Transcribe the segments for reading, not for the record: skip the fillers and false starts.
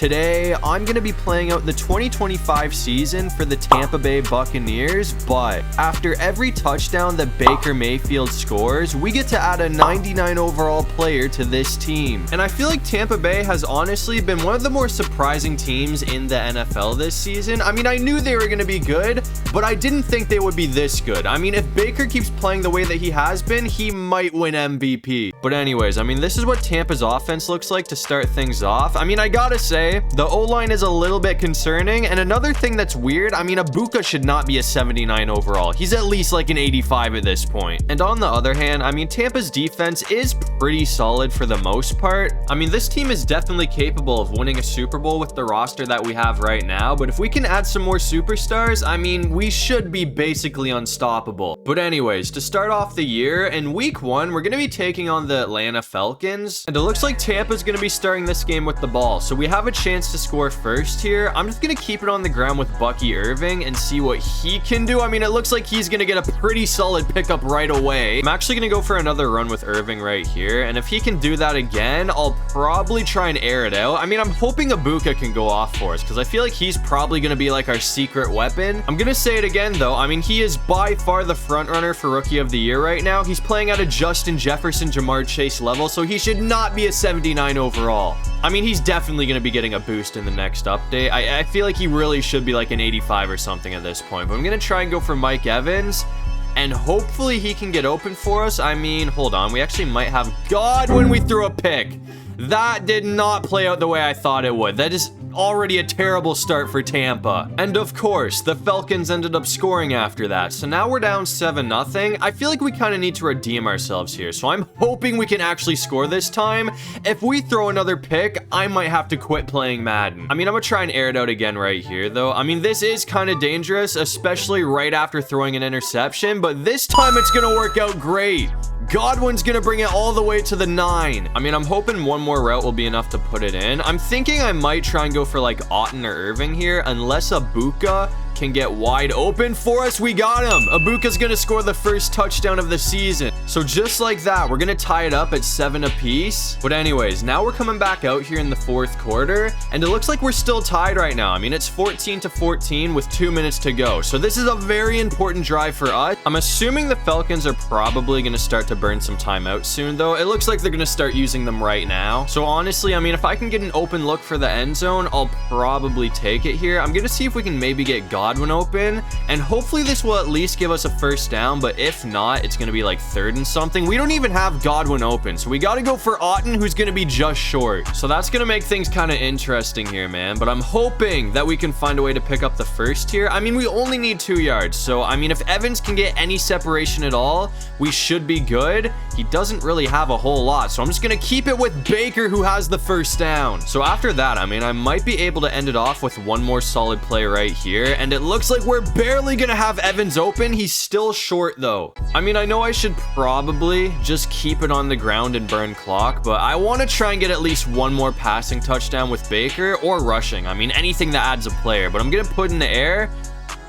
Today, I'm going to be playing out the 2025 season for the Tampa Bay Buccaneers, but after every touchdown that Baker Mayfield scores, we get to add a 99 overall player to this team. And I feel like Tampa Bay has honestly been one of the more surprising teams in the NFL this season. I mean, I knew they were going to be good, but I didn't think they would be this good. I mean, if Baker keeps playing the way that he has been, he might win MVP. But anyways, I mean, this is what Tampa's offense looks like to start things off. I mean, I gotta say, the O-line is a little bit concerning, and another thing that's weird, I mean, Ibuka should not be a 79 overall. He's at least like an 85 at this point. And on the other hand, I mean, Tampa's defense is pretty solid for the most part. I mean, this team is definitely capable of winning a Super Bowl with the roster that we have right now, but if we can add some more superstars, I mean, we should be basically unstoppable. But anyways, to start off the year, in week 1, we're going to be taking on the Atlanta Falcons, and it looks like Tampa's going to be starting this game with the ball, so we have a chance to score first here. I'm just going to keep it on the ground with Bucky Irving and see what he can do. I mean, it looks like he's going to get a pretty solid pickup right away. I'm actually going to go for another run with Irving right here, and if he can do that again, I'll probably try and air it out. I mean, I'm hoping Ibuka can go off for us because I feel like he's probably going to be like our secret weapon. I'm going to say it again though. I mean, he is by far the front runner for Rookie of the Year right now. He's playing at a Justin Jefferson, Jamar Chase level, so he should not be a 79 overall. I mean, he's definitely going to be getting a boost in the next update. I feel like he really should be like an 85 or something at this point, but I'm going to try and go for Mike Evans, and hopefully he can get open for us. I mean, hold on. We actually might have Godwin. We threw a pick. That did not play out the way I thought it would. That is already a terrible start for Tampa. And of course, the Falcons ended up scoring after that. So now we're down 7-0. I feel like we kind of need to redeem ourselves here. So I'm hoping we can actually score this time. If we throw another pick, I might have to quit playing Madden. I mean, I'm gonna try and air it out again right here though. I mean, this is kind of dangerous, especially right after throwing an interception, but this time it's gonna work out great. Godwin's gonna bring it all the way to the 9. I mean, I'm hoping one more route will be enough to put it in. I'm thinking I might try and go for like Otton or Irving here, unless Ibuka can get wide open for us. We got him. Ibuka's gonna score the first touchdown of the season. So just like that, we're gonna tie it up at 7 apiece. But anyways, now we're coming back out here in the 4th quarter, and it looks like we're still tied right now. I mean, it's 14-14 with 2 minutes to go. So this is a very important drive for us. I'm assuming the Falcons are probably gonna start to burn some timeouts soon though. It looks like they're gonna start using them right now. So honestly, I mean, if I can get an open look for the end zone, I'll probably take it here. I'm gonna see if we can maybe get Godwin open, and hopefully this will at least give us a first down, but if not, it's gonna be like 3rd and something. We don't even have Godwin open, so we got to go for Otton, who's gonna be just short. So that's gonna make things kind of interesting here, man, but I'm hoping that we can find a way to pick up the first here. I mean, we only need 2 yards, so I mean, if Evans can get any separation at all, we should be good. He doesn't really have a whole lot, so I'm just gonna keep it with Baker, who has the first down. So after that, I mean, I might be able to end it off with one more solid play right here, and it looks like we're barely gonna have Evans open. He's still short though. I mean, I know I should probably just keep it on the ground and burn clock, but I want to try and get at least one more passing touchdown with Baker, or rushing. I mean, anything that adds a player, but I'm gonna put in the air.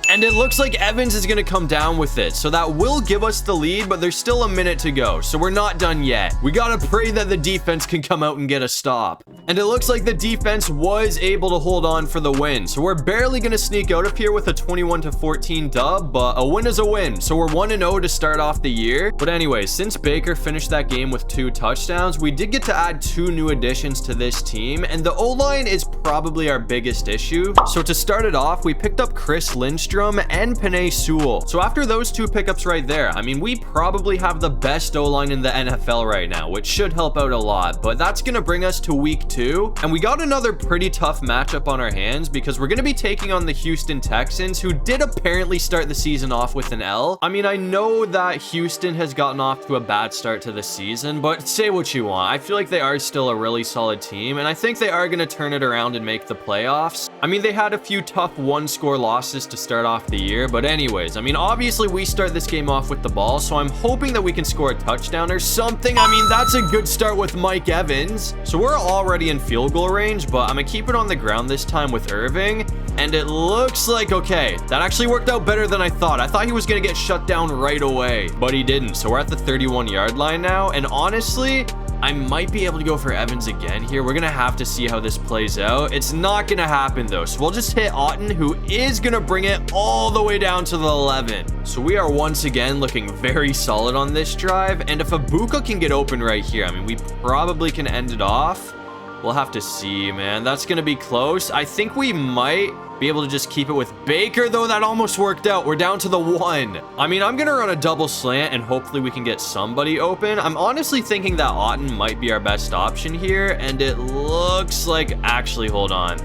And it looks like Evans is going to come down with it. So that will give us the lead, but there's still a minute to go. So we're not done yet. We got to pray that the defense can come out and get a stop. And it looks like the defense was able to hold on for the win. So we're barely going to sneak out of here with a 21-14 dub, but a win is a win. So we're 1-0 to start off the year. But anyways, since Baker finished that game with 2 touchdowns, we did get to add 2 new additions to this team. And the O-line is probably our biggest issue. So to start it off, we picked up Chris Lindstrom and Penei Sewell. So after those 2 pickups right there, I mean, we probably have the best O-line in the NFL right now, which should help out a lot. But that's going to bring us to week 2. And we got another pretty tough matchup on our hands because we're going to be taking on the Houston Texans, who did apparently start the season off with an L. I mean, I know that Houston has gotten off to a bad start to the season, but say what you want. I feel like they are still a really solid team, and I think they are going to turn it around and make the playoffs. I mean, they had a few tough 1-score losses to start off the year, but anyways, I mean, obviously we start this game off with the ball, so I'm hoping that we can score a touchdown or something. I mean, that's a good start with Mike Evans. So we're already in field goal range, but I'm gonna keep it on the ground this time with Irving, and it looks like, okay, that actually worked out better than I thought. I thought he was gonna get shut down right away, but he didn't. So we're at the 31-yard line now, and honestly, I might be able to go for Evans again here. We're gonna have to see how this plays out. It's not gonna happen though, so we'll just hit Otten, who is gonna bring it all the way down to the 11. So we are once again looking very solid on this drive, and if Ibuka can get open right here, I mean, we probably can end it off. We'll have to see, man. That's gonna be close. I think we might be able to just keep it with Baker, though. That almost worked out. We're down to the 1. I mean, I'm gonna run a double slant and hopefully we can get somebody open. I'm honestly thinking that Otten might be our best option here, and it looks like, actually, hold on.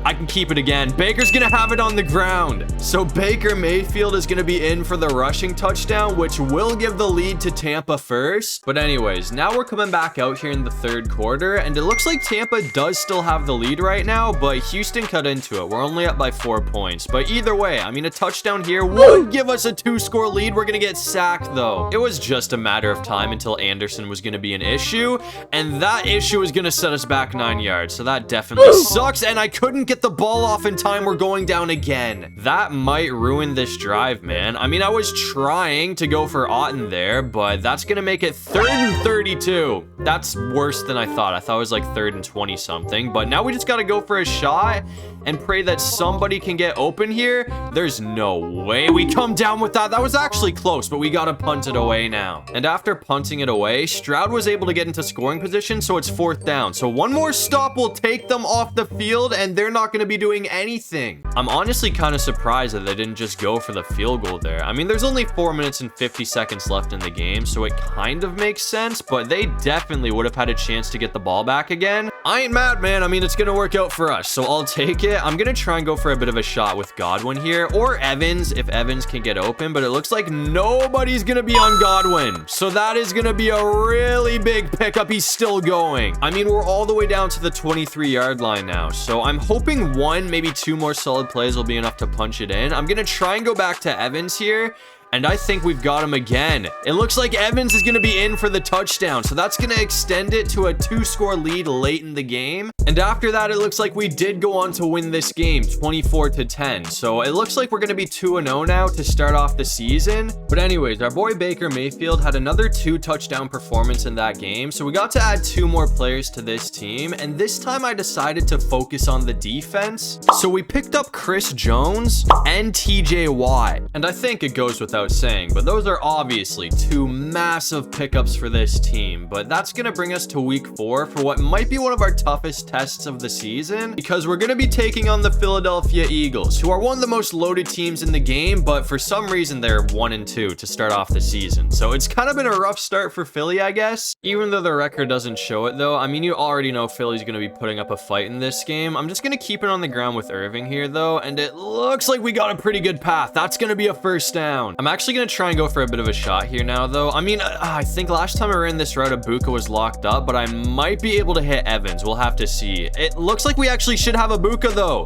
I can keep it again. Baker's gonna have it on the ground. So Baker Mayfield is gonna be in for the rushing touchdown, which will give the lead to Tampa first. But anyways, now we're coming back out here in the third quarter, and it looks like Tampa does still have the lead right now, but Houston cut into it. We're only up by 4 points. But either way, I mean, a touchdown here would give us a 2-score lead. We're gonna get sacked though. It was just a matter of time until Anderson was gonna be an issue, and that issue is gonna set us back 9 yards. So that definitely sucks, and I couldn't get the ball off in time. We're going down again. That might ruin this drive, man. I mean, I was trying to go for Otten there, but that's gonna make it 3rd and 32. That's worse than I thought. I thought it was like 3rd and 20 something, but now we just gotta go for a shot and pray that somebody can get open here. There's no way we come down with that. That was actually close, but we gotta punt it away now. And after punting it away, Stroud was able to get into scoring position, so it's 4th down. So one more stop will take them off the field, and they're not gonna be doing anything. I'm honestly kind of surprised that they didn't just go for the field goal there. I mean, there's only 4 minutes and 50 seconds left in the game, so it kind of makes sense, but they definitely would have had a chance to get the ball back again. I ain't mad, man. I mean, it's gonna work out for us, so I'll take it. I'm gonna try and go for a bit of a shot with Godwin here, or Evans if Evans can get open, but it looks like nobody's gonna be on Godwin, so that is gonna be a really big pickup. He's still going. I mean, we're all the way down to the 23-yard line now, so I'm hoping 1, maybe 2 more solid plays will be enough to punch it in. I'm gonna try and go back to Evans here, and I think we've got him again. It looks like Evans is going to be in for the touchdown, so that's going to extend it to a 2-score lead late in the game. And after that, it looks like we did go on to win this game, 24-10. So it looks like we're going to be 2-0 now to start off the season. But anyways, our boy Baker Mayfield had another 2-touchdown performance in that game, so we got to add 2 more players to this team, and this time I decided to focus on the defense. So we picked up Chris Jones and TJ Watt, and I think it goes without saying, but those are obviously 2 massive pickups for this team. But that's gonna bring us to week 4 for what might be one of our toughest tests of the season, because we're gonna be taking on the Philadelphia Eagles, who are one of the most loaded teams in the game, but for some reason they're 1-2 to start off the season. So it's kind of been a rough start for Philly, I guess, even though the record doesn't show it though. I mean, you already know Philly's gonna be putting up a fight in this game. I'm just gonna keep it on the ground with Irving here though, and it looks like we got a pretty good path. That's gonna be a 1st down. I'm actually gonna try and go for a bit of a shot here now though. I mean, I think last time I ran this route, Ibuka was locked up, but I might be able to hit Evans. We'll have to see. It looks like we actually should have Ibuka though.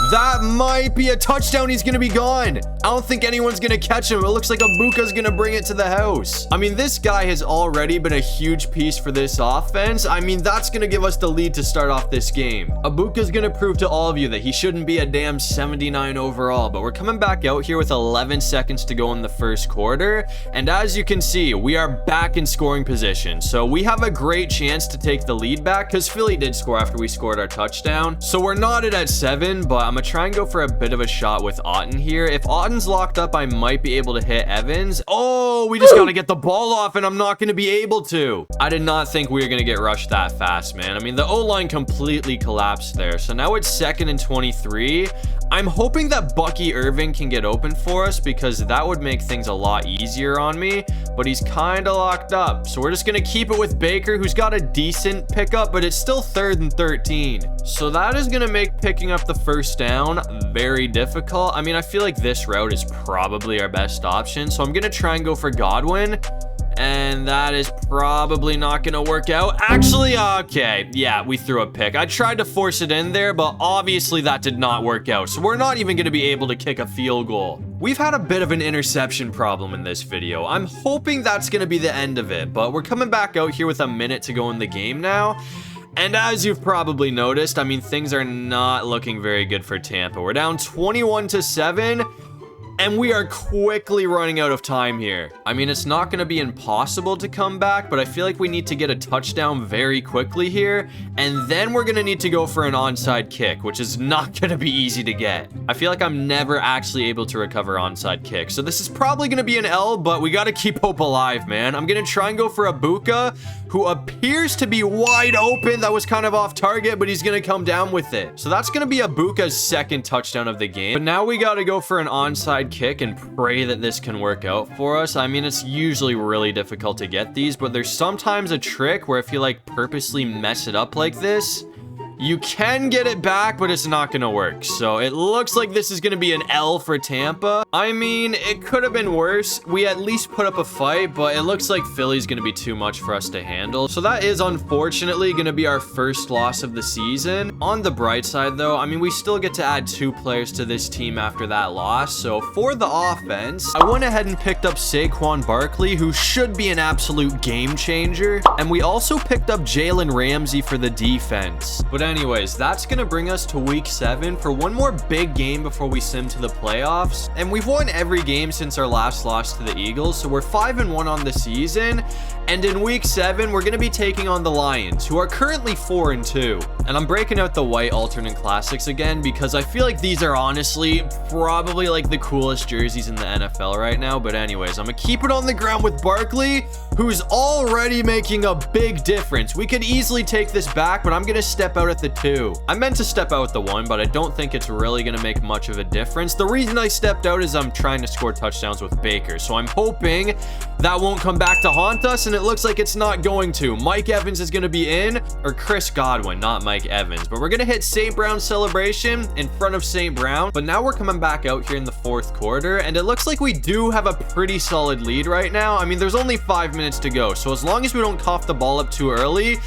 That might be a touchdown. He's gonna be gone. I don't think anyone's gonna catch him. It looks like Ibuka's gonna bring it to the house. I mean, this guy has already been a huge piece for this offense. I mean, that's gonna give us the lead to start off this game. Ibuka's gonna prove to all of you that he shouldn't be a damn 79 overall, but we're coming back out here with 11 seconds to go in the first quarter, and as you can see, we are back in scoring position, so we have a great chance to take the lead back, because Philly did score after we scored our touchdown. So we're knotted at 7, but I'm gonna try and go for a bit of a shot with Otten here. If Otten's locked up, I might be able to hit Evans. Oh, we just gotta get the ball off, and I'm not gonna be able to. I did not think we were gonna get rushed that fast, man. I mean, the O-line completely collapsed there, so now it's 2nd and 23. I'm hoping that Bucky Irving can get open for us, because that would make things a lot easier on me, but he's kind of locked up. So we're just going to keep it with Baker, who's got a decent pickup, but it's still 3rd and 13. So that is going to make picking up the 1st down very difficult. I mean, I feel like this route is probably our best option, so I'm going to try and go for Godwin. And that is probably not going to work out. Actually, okay. Yeah, we threw a pick. I tried to force it in there, but obviously that did not work out. So we're not even going to be able to kick a field goal. We've had a bit of an interception problem in this video. I'm hoping that's going to be the end of it, but we're coming back out here with a minute to go in the game now. And as you've probably noticed, I mean, things are not looking very good for Tampa. We're down 21-7. And we are quickly running out of time here. I mean, it's not going to be impossible to come back, but I feel like we need to get a touchdown very quickly here. And then we're going to need to go for an onside kick, which is not going to be easy to get. I feel like I'm never actually able to recover onside kicks. So this is probably going to be an L, but we got to keep hope alive, man. I'm going to try and go for a Buka, who appears to be wide open. That was kind of off target, but he's going to come down with it. So that's going to be a Buka's second touchdown of the game. But now we got to go for an onside kick and pray that this can work out for us. I mean, it's usually really difficult to get these, but there's sometimes a trick where if you like purposely mess it up like this, you can get it back, but it's not going to work. So it looks like this is going to be an L for Tampa. I mean, it could have been worse. We at least put up a fight, but it looks like Philly's going to be too much for us to handle. So that is unfortunately going to be our first loss of the season. On the bright side, though, I mean, we still get to add 2 players to this team after that loss. So for the offense, I went ahead and picked up Saquon Barkley, who should be an absolute game changer. And we also picked up Jalen Ramsey for the defense. But anyways, that's going to bring us to week 7 for one more big game before we sim to the playoffs. And we've won every game since our last loss to the Eagles, so we're 5-1 on the season. And in week 7, we're going to be taking on the Lions, who are currently 4-2. And I'm breaking out the white alternate classics again because I feel like these are honestly probably like the coolest jerseys in the NFL right now. But anyways, I'm going to keep it on the ground with Barkley, who's already making a big difference. We could easily take this back, but I'm going to step out at the 2. I meant to step out with the 1, but I don't think it's really going to make much of a difference. The reason I stepped out is I'm trying to score touchdowns with Baker. So I'm hoping that won't come back to haunt us, and it looks like it's not going to. Mike Evans is going to be in, or Chris Godwin, not Mike Evans. But we're going to hit St. Brown's celebration in front of St. Brown. But now we're coming back out here in the 4th quarter, and it looks like we do have a pretty solid lead right now. I mean, there's only 5 minutes to go, so as long as we don't cough the ball up too early,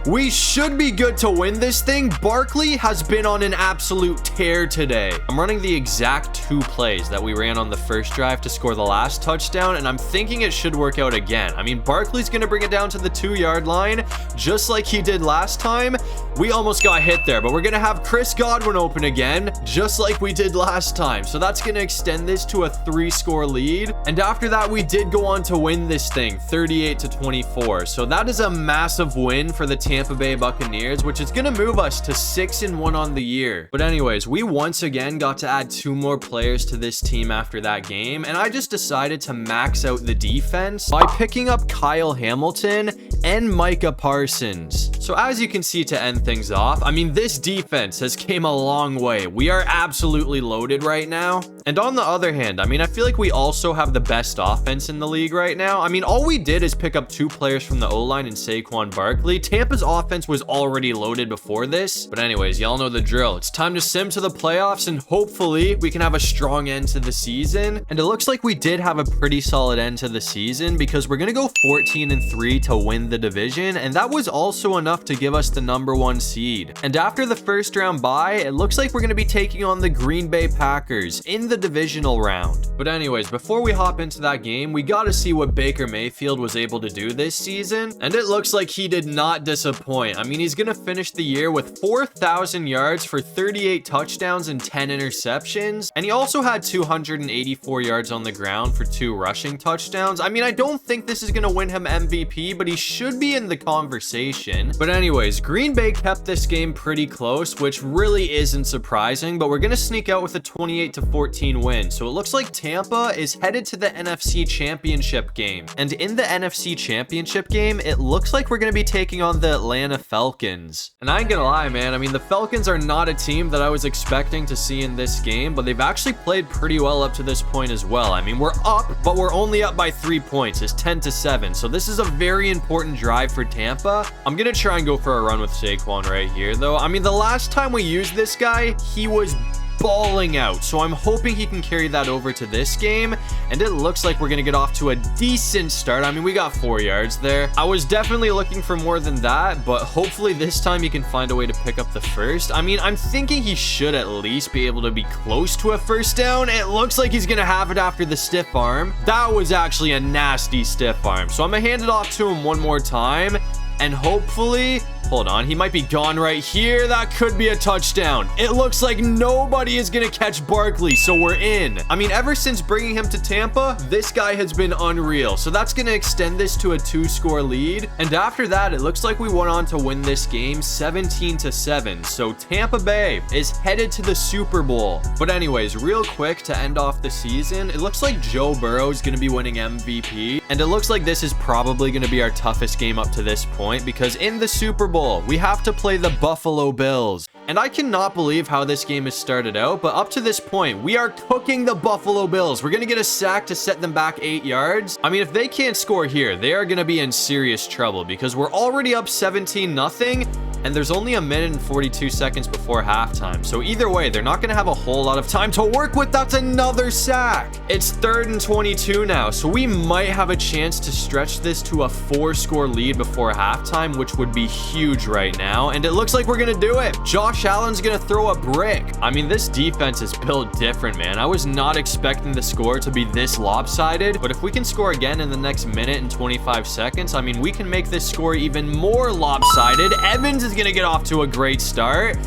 we should be good to win this thing. Barkley has been on an absolute tear today. I'm running the exact 2 plays that we ran on the first drive to score the last touchdown, and I'm thinking it should work out again. I mean, Barkley's going to bring it down to the 2-yard line, just like he did last time. We almost got hit there, but we're going to have Chris Godwin open again, just like we did last time. So that's going to extend this to a 3-score lead. And after that, we did go on to win this thing, 38-24. So that is a massive win for the Tampa Bay Buccaneers, which is going to move us to 6-1 on the year. But anyways, we once again got to add 2 more players to this team after that game, and I just decided to max out the defense by picking up Kyle Hamilton and Micah Parsons. So as you can see, to end things off, I mean, this defense has came a long way. We are absolutely loaded right now. And on the other hand, I mean, I feel like we also have the best offense in the league right now. I mean, all we did is pick up 2 players from the O-line and Saquon Barkley. Tampa's offense was already loaded before this. But anyways, y'all know the drill. It's time to sim to the playoffs, and hopefully we can have a strong end to the season. And it looks like we did have a pretty solid end to the season because we're going to go 14-3 to win the division. And that was also enough to give us the #1 seed. And after the first round bye, it looks like we're going to be taking on the Green Bay Packers in the divisional round. But anyways, before we hop into that game, we got to see what Baker Mayfield was able to do this season. And it looks like he did not disappoint. I mean, he's going to finish the year with 4,000 yards for 38 touchdowns and 10 interceptions. And he also had 284 yards on the ground for 2 rushing touchdowns. I mean, I don't think this is going to win him MVP, but he should be in the conversation. But anyways, Green Bay kept this game pretty close, which really isn't surprising, but we're going to sneak out with a 28-14 win. So it looks like Tampa is headed to the NFC Championship game. And in the NFC Championship game, it looks like we're going to be taking on the Atlanta Falcons. And I ain't gonna lie, man, I mean, the Falcons are not a team that I was expecting to see in this game, but they've actually played pretty well up to this point as well. I mean, we're up, but we're only up by 3 points. It's 10-7. So this is a very important drive for Tampa. I'm gonna try and go for a run with Saquon right here, though. I mean, the last time we used this guy, he was balling out, so I'm hoping he can carry that over to this game. And it looks like we're gonna get off to a decent start. I mean, we got 4 yards there. I was definitely looking for more than that, but hopefully this time he can find a way to pick up the first. I mean, I'm thinking he should at least be able to be close to a first down. It looks like he's gonna have it after the stiff arm. That was actually a nasty stiff arm, so I'm gonna hand it off to him one more time. And hopefully, hold on, he might be gone right here. That could be a touchdown. It looks like nobody is going to catch Barkley, so we're in. I mean, ever since bringing him to Tampa, this guy has been unreal. So that's going to extend this to a 2-score lead. And after that, it looks like we went on to win this game 17-7. So Tampa Bay is headed to the Super Bowl. But anyways, real quick to end off the season, it looks like Joe Burrow is going to be winning MVP. And it looks like this is probably going to be our toughest game up to this point, because in the Super Bowl, we have to play the Buffalo Bills. And I cannot believe how this game has started out, but up to this point, we are cooking the Buffalo Bills. We're going to get a sack to set them back 8 yards. I mean, if they can't score here, they are going to be in serious trouble, because we're already up 17-0. And there's only a minute and 42 seconds before halftime. So either way, they're not going to have a whole lot of time to work with. That's another sack. It's 3rd and 22 now. So we might have a chance to stretch this to a 4-score lead before halftime, which would be huge right now. And it looks like we're going to do it. Josh Allen's going to throw a brick. I mean, this defense is built different, man. I was not expecting the score to be this lopsided. But if we can score again in the next minute and 25 seconds, I mean, we can make this score even more lopsided. Evans is going to get off to a great start,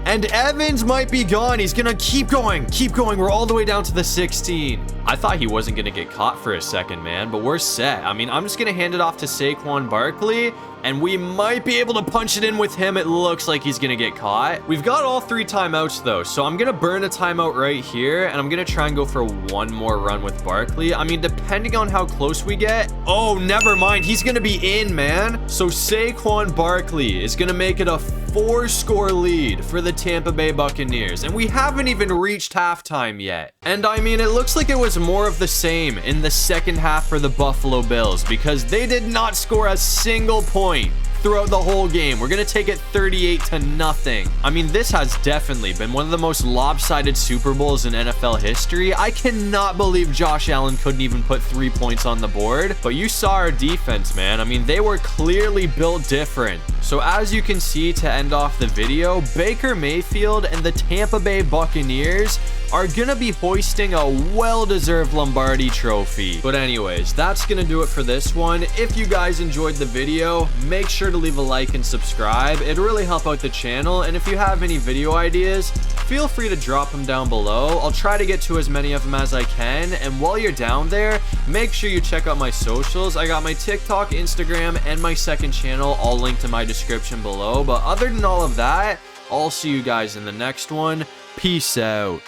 and Evans might be gone. He's gonna keep going. We're all the way down to the 16. I thought he wasn't gonna get caught for a second, man, but we're set. I mean, I'm just gonna hand it off to Saquon Barkley, and we might be able to punch it in with him. It looks like he's gonna get caught. We've got all 3 timeouts though, so I'm gonna burn a timeout right here, and I'm gonna try and go for one more run with Barkley. I mean, depending on how close we get. Oh, never mind. He's gonna be in, man. So Saquon Barkley is gonna make it a 4-score lead for the Tampa Bay Buccaneers, and we haven't even reached halftime yet. And I mean, it looks like it was more of the same in the second half for the Buffalo Bills, because they did not score a single point throughout the whole game. We're going to take it 38-0. I mean, this has definitely been one of the most lopsided Super Bowls in NFL history. I cannot believe Josh Allen couldn't even put 3 points on the board. But you saw our defense, man. I mean, they were clearly built different. So as you can see, to end off the video, Baker Mayfield and the Tampa Bay Buccaneers are gonna be hoisting a well-deserved Lombardi trophy. But anyways, that's gonna do it for this one. If you guys enjoyed the video, make sure to leave a like and subscribe. It'd really help out the channel. And if you have any video ideas, feel free to drop them down below. I'll try to get to as many of them as I can. And while you're down there, make sure you check out my socials. I got my TikTok, Instagram, and my second channel all linked in my description below. But other than all of that, I'll see you guys in the next one. Peace out.